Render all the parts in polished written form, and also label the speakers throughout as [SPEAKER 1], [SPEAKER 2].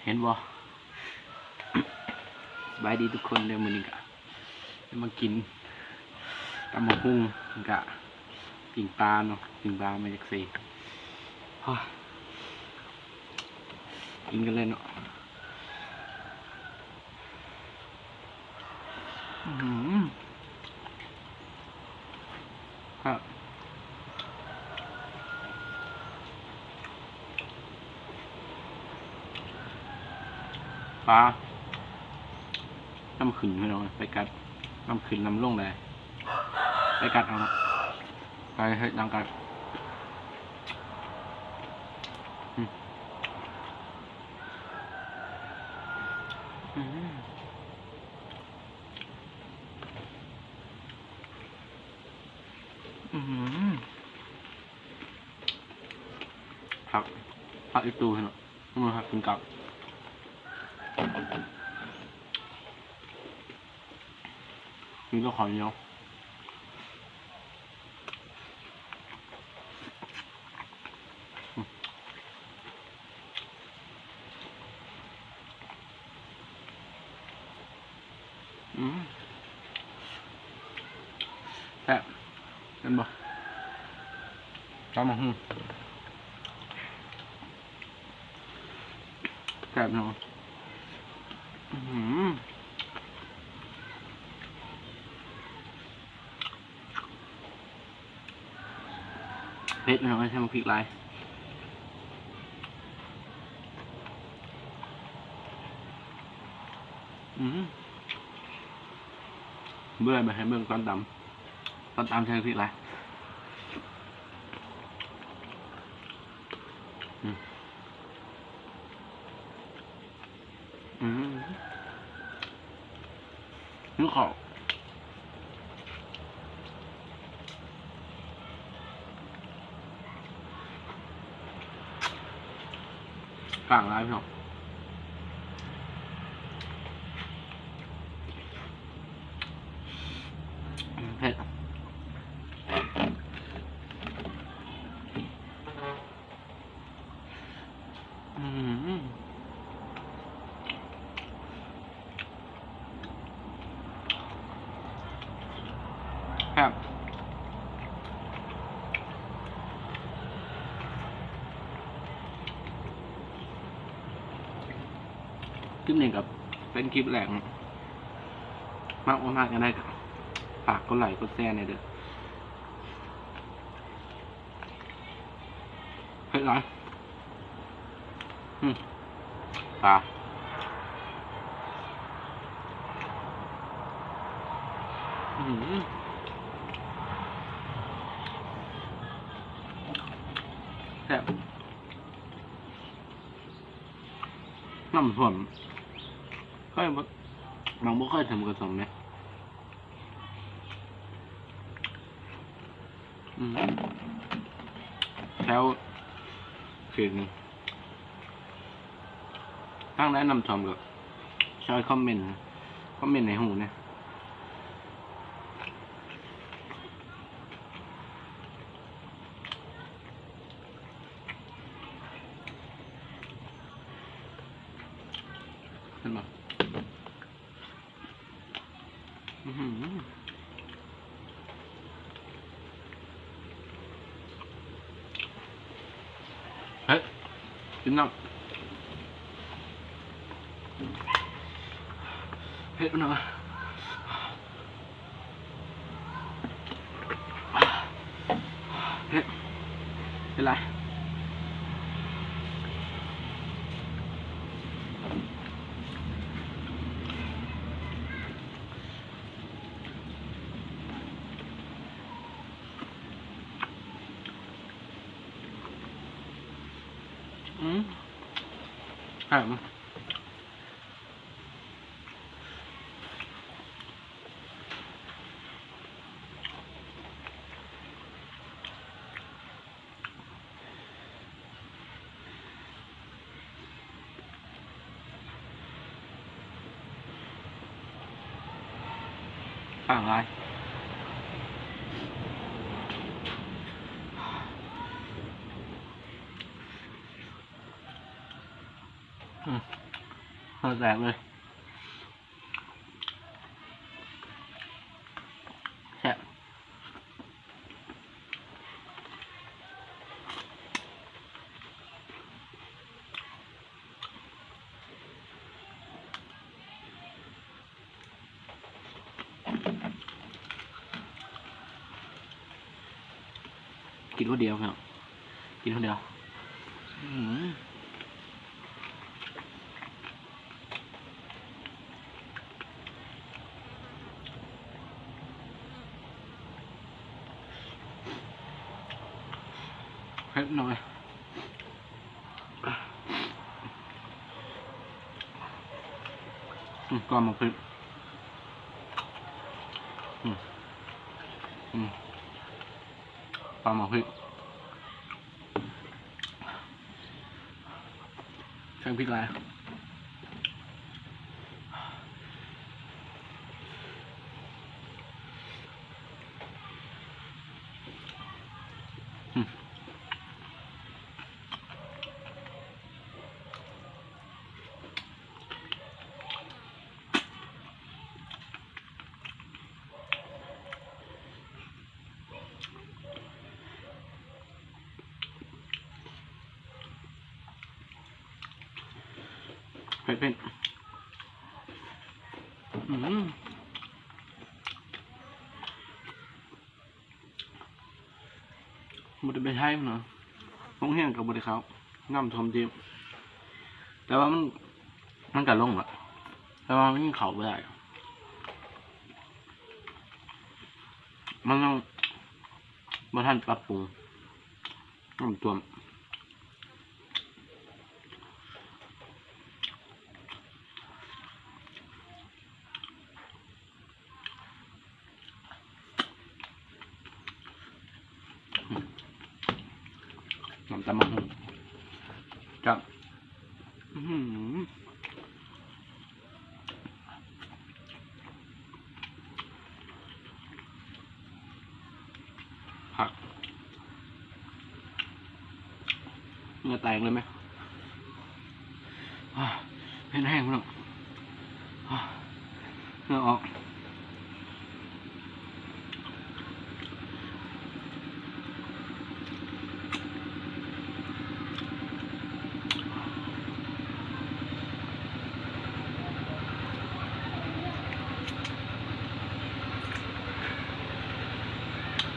[SPEAKER 1] เห็นบ่สบายดีทุกคนเดี๋ยวมื้อนี้กะมากินตำบักหุ่งกะปิ่งปลาเนาะปิ่งปลามาจากเซกินกันเลยเนาะครับปลาน้ำขึ้นให้เราไปกัดน้ำขึ้นน้ำลงเลยไปกัดเอานะไปให้ดังกัดผักอีตูให้เรามันผักเป็นกับนี่ก็ขอเหนียวแซ่บเห็นบ่ตำบักหุ่งแซ่บเนาะเผ็ดเนาะใช่ไหมพริกลายเบื่อไปให้เบิ่งตอนตำใช้พริกลายนึกออกกลางร้ายพี่น้องเผ็ดครับคลิปนี้กับเป็นคลิปแรกมากมากกันได้ฝากกดไลค์กดแชร์หน่อยเด้อเผ็ดร้อยปลาแซ่บน้ำท่วมเคยบางบ่เคยทำกระสมไหมแล้วถึงตั้งได้นำท่วมก็ช่วยคอมเมนต์ในหูเนี่ยเห็นไหมเฮ้ยกินน้ำเผ็ดหน่อยเผ็ดเป็นไรครับอะไร แตกเลยแซ่บกินคนเดียวครับกินคนเดียวเผ็ดหน่อยก็มาพริกปลาหมกพริกใช้พริกอะไรเผ็ดมันจะไปใช้มันเหรอลงเฮี้ยงกับบริเขาน้ำทอมเจียมแต่ว่ามันกัดลงอะแต่ว่ามันเข่าไม่ได้มันต้องมาท่านปรับปรุงน้ำตัวน้ำตาลมะฮุ่งจับผักเนื้อแตกเลยไหมแห้งๆมั้งเนื้อออก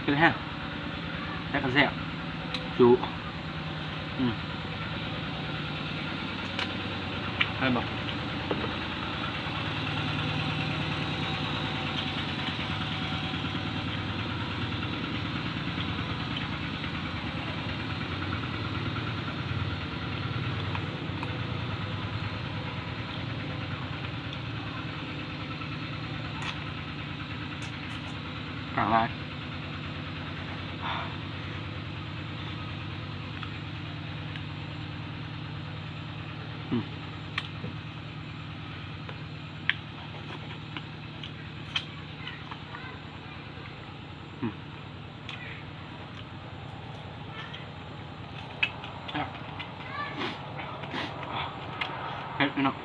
[SPEAKER 1] เป็นแห้งแค่กระแสบจูให้บอกกลางไรเผ็ดเนาะ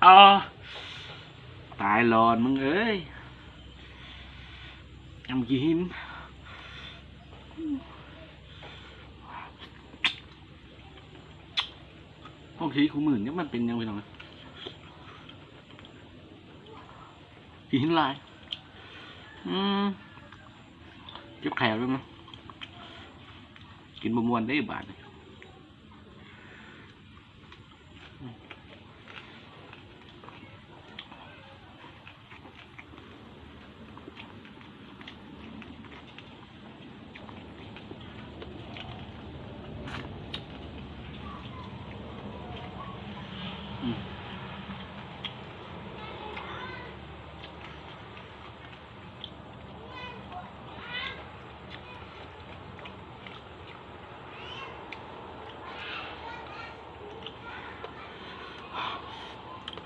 [SPEAKER 1] อ๋อตายหลอนมึงเอ้ยทำกินพวกทีคู่มื่นเนี่ยมันเป็นยังไงน้องกินลายเจ็บแขนด้วยมั้ยกินบะมวนได้บาท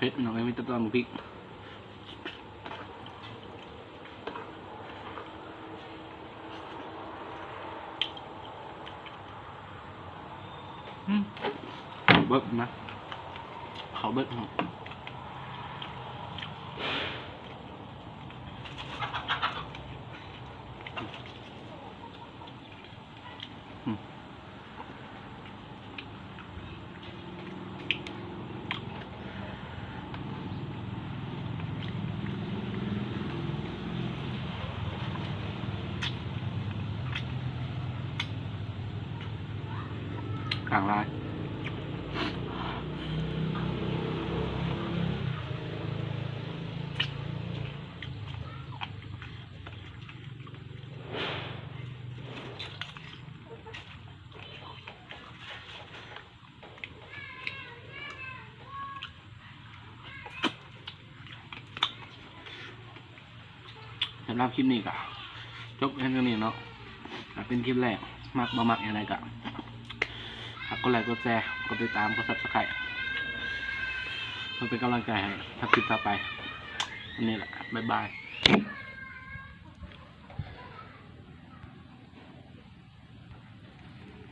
[SPEAKER 1] ผ็ดหน่อยมีตะตอนพริกเบิกนะเขาเบิกครับกลางลายสำหรับคลิปนี้ก็จบแค่นี้เนาะเป็นคลิปแรกมักบ่มักอะไรก็กดไลค์กดแชร์กดติดตามกด Subscribe เพื่อเป็นกำลังใจให้ทักคลิปต่อไปวันนี้แหละบ๊ายบาย